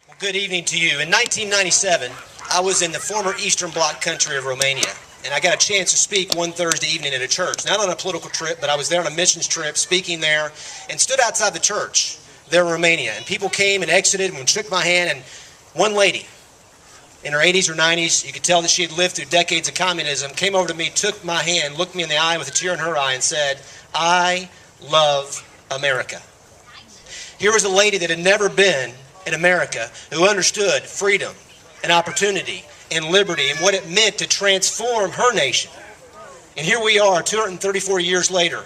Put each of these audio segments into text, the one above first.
Well, good evening to you. In 1997, I was in the former Eastern Bloc country of Romania, and I got a chance to speak one Thursday evening at a church. Not on a political trip, but I was there on a missions trip, speaking there, and stood outside the church there in Romania. And people came and exited and shook my hand, and one lady in her 80s or 90s, you could tell that she had lived through decades of communism, came over to me, took my hand, looked me in the eye with a tear in her eye, and said, "I love America." Here was a lady that had never been in America who understood freedom and opportunity and liberty and what it meant to transform her nation. And here we are 234 years later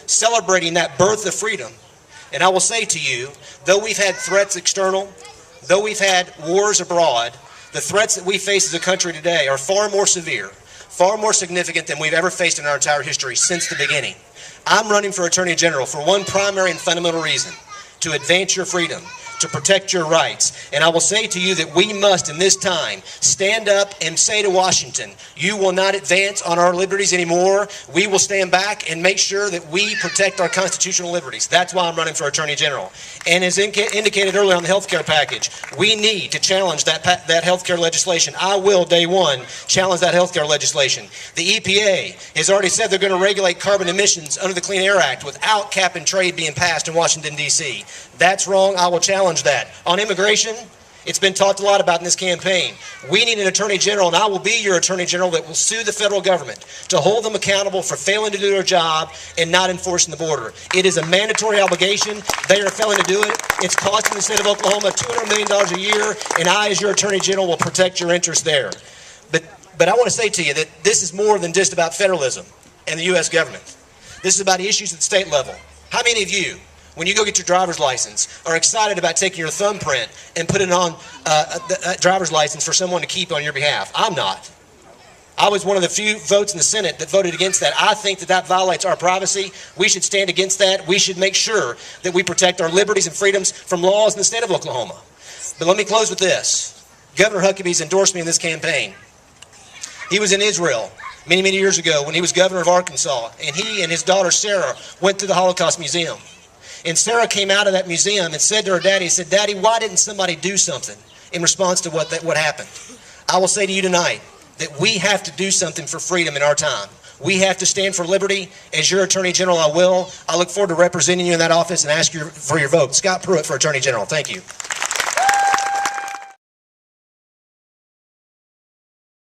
celebrating that birth of freedom. And I will say to you, though we've had threats external, though we've had wars abroad, the threats that we face as a country today are far more severe, far more significant than we've ever faced in our entire history since the beginning. I'm running for Attorney General for one primary and fundamental reason: to advance your freedom, to protect your rights. And I will say to you that we must, in this time, stand up and say to Washington, you will not advance on our liberties anymore. We will stand back and make sure that we protect our constitutional liberties. That's why I'm running for Attorney General. And as indicated earlier on the health care package, we need to challenge that health care legislation. I will, day one, challenge that health care legislation. The EPA has already said they're going to regulate carbon emissions under the Clean Air Act without cap and trade being passed in Washington, D.C. That's wrong. I will challenge that. On immigration, it's been talked a lot about in this campaign. We need an Attorney General, and I will be your Attorney General, that will sue the federal government to hold them accountable for failing to do their job and not enforcing the border. It is a mandatory obligation. They are failing to do it. It's costing the state of Oklahoma $200 million a year, and I, as your Attorney General, will protect your interests there. But I want to say to you that this is more than just about federalism and the U.S. government. This is about issues at the state level. How many of you, when you go get your driver's license, are excited about taking your thumbprint and putting on a driver's license for someone to keep on your behalf? I'm not. I was one of the few votes in the Senate that voted against that. I think that that violates our privacy. We should stand against that. We should make sure that we protect our liberties and freedoms from laws in the state of Oklahoma. But let me close with this. Governor Huckabee's endorsed me in this campaign. He was in Israel many, many years ago when he was governor of Arkansas, and he and his daughter Sarah went to the Holocaust Museum. And Sarah came out of that museum and said to her daddy, "Daddy, why didn't somebody do something in response to what happened?" I will say to you tonight that we have to do something for freedom in our time. We have to stand for liberty. As your Attorney General, I will. I look forward to representing you in that office and ask you for your vote. Scott Pruitt for Attorney General. Thank you.